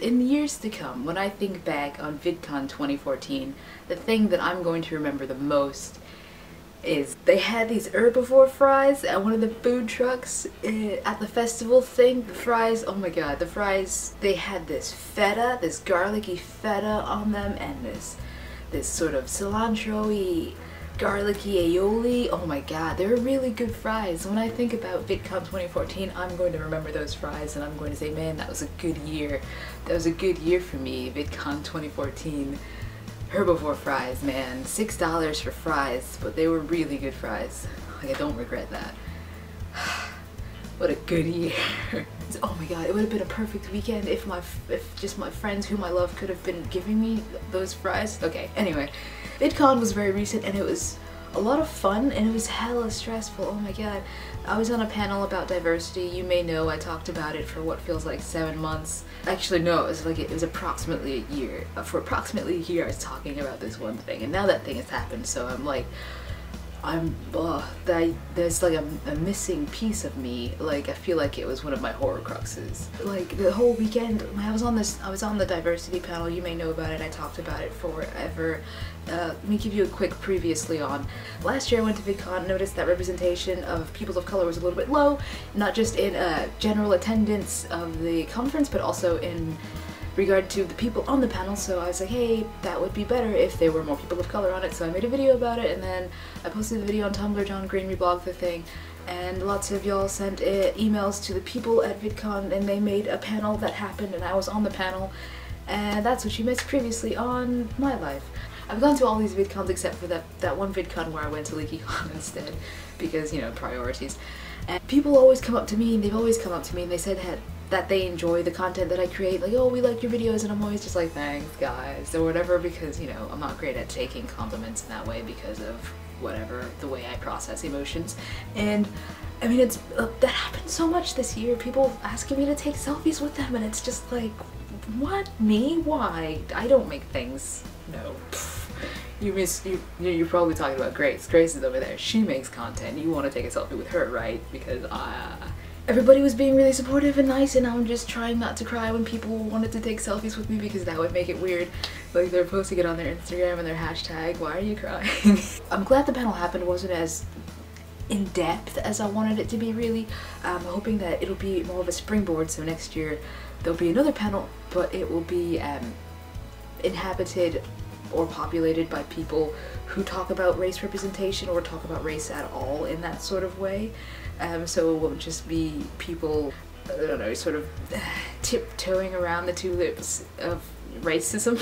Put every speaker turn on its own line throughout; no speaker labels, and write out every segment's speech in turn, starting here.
in years to come, when I think back on VidCon 2014, the thing that I'm going to remember the most is they had these herbivore fries at one of the food trucks at the festival thing. The fries, oh my god, the fries, they had this feta, this garlicky feta on them, and this sort of cilantro-y, garlicky aioli. Oh my god, they were really good fries. When I think about VidCon 2014, I'm going to remember those fries and I'm going to say, man, that was a good year. That was a good year for me, VidCon 2014. Herbivore fries, man. $6 for fries, but they were really good fries. Like, I don't regret that. What a good year. Oh my god, it would have been a perfect weekend if just my friends whom I love could have been giving me those fries. Okay, anyway. VidCon was very recent and it was a lot of fun and it was hella stressful. Oh my god. I was on a panel about diversity. You may know I talked about it for what feels like 7 months. Actually no, it was approximately a year. For approximately a year I was talking about this one thing, and now that thing has happened, so I'm like, there's like a missing piece of me. Like, I feel like it was one of my horror cruxes. Like, the whole weekend I was on the diversity panel. You may know about it. I talked about it forever. Let me give you a quick previously on. Last year I went to VidCon, noticed that representation of people of color was a little bit low, not just in general attendance of the conference, but also in regard to the people on the panel. So I was like, hey, that would be better if there were more people of color on it, so I made a video about it, and then I posted the video on Tumblr. John Green reblogged the thing, and lots of y'all sent emails to the people at VidCon, and they made a panel that happened, and I was on the panel, and that's what you missed previously on my life. I've gone to all these VidCons except for that one VidCon where I went to LeakyCon instead, because, you know, priorities. And people always come up to me, and they've always come up to me, and they said that they enjoy the content that I create, like, oh, we like your videos, and I'm always just like, thanks guys, or whatever, because, you know, I'm not great at taking compliments in that way because of whatever, the way I process emotions. And I mean, it's that happened so much this year, people asking me to take selfies with them, and it's just like, what? Me? Why? I don't make things. No. You're probably talking about Grace. Grace is over there. She makes content. You want to take a selfie with her, right? Because everybody was being really supportive and nice, and I'm just trying not to cry when people wanted to take selfies with me, because that would make it weird. Like, they're posting it on their Instagram and their hashtag, why are you crying? I'm glad the panel happened. It wasn't as in-depth as I wanted it to be, really. I'm hoping that it'll be more of a springboard, so next year there'll be another panel, but it will be inhabited or populated by people who talk about race representation or talk about race at all in that sort of way. So it won't just be people, I don't know, sort of tiptoeing around the tulips of racism.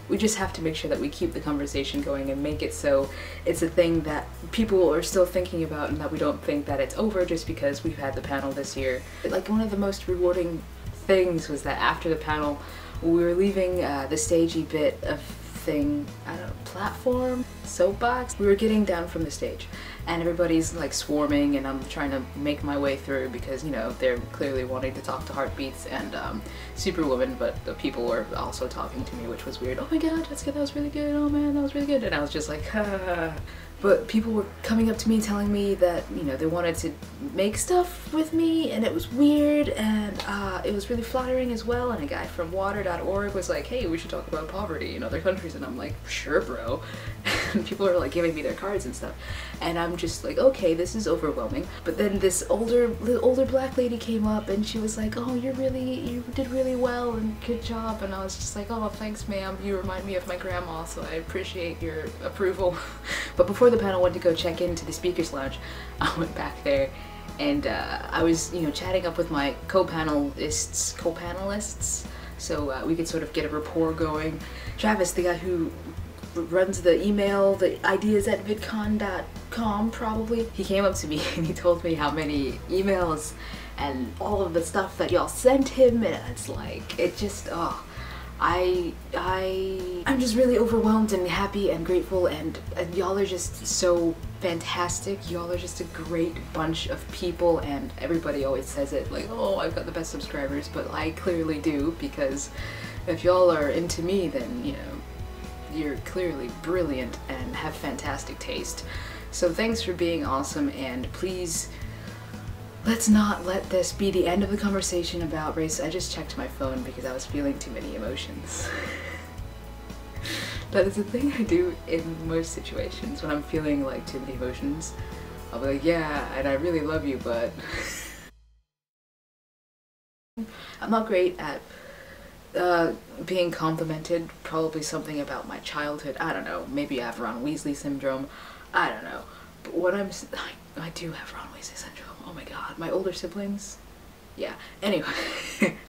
We just have to make sure that we keep the conversation going and make it so it's a thing that people are still thinking about, and that we don't think that it's over just because we've had the panel this year. Like, one of the most rewarding things was that after the panel we were leaving the stagey bit of thing, I don't know, platform, soapbox. We were getting down from the stage and everybody's like swarming, and I'm trying to make my way through because, you know, they're clearly wanting to talk to Heartbeats and Superwoman, but the people were also talking to me, which was weird. Oh my god, Jessica, that was really good. Oh man, that was really good. And I was just like, ha. But people were coming up to me telling me that, you know, they wanted to make stuff with me, and it was weird, and it was really flattering as well. And a guy from water.org was like, hey, we should talk about poverty in other countries, and I'm like, sure bro. And people are like giving me their cards and stuff, and I'm just like, okay, this is overwhelming. But then this older black lady came up and she was like, oh, you did really well and good job. And I was just like, oh, thanks ma'am, you remind me of my grandma, so I appreciate your approval. But before the panel went to go check into the speakers lounge, I went back there and I was, you know, chatting up with my co-panelists, so we could sort of get a rapport going. Travis, the guy who runs the email, the ideas at vidcon.com probably, he came up to me and he told me how many emails and all of the stuff that y'all sent him, and it's like, it just, oh, I'm just really overwhelmed and happy and grateful, and y'all are just so fantastic. Y'all are just a great bunch of people, and everybody always says it, like, oh, I've got the best subscribers, but I clearly do, because if y'all are into me, then, you know, you're clearly brilliant and have fantastic taste. So thanks for being awesome, and please let's not let this be the end of the conversation about race. I just checked my phone because I was feeling too many emotions. That is a thing I do in most situations when I'm feeling like too many emotions. I'll be like, yeah, and I really love you, but I'm not great at being complimented. Probably something about my childhood. I don't know. Maybe I have Ron Weasley syndrome. I don't know. But what I do have Ron Weasley syndrome. Oh my god. My older siblings? Yeah. Anyway.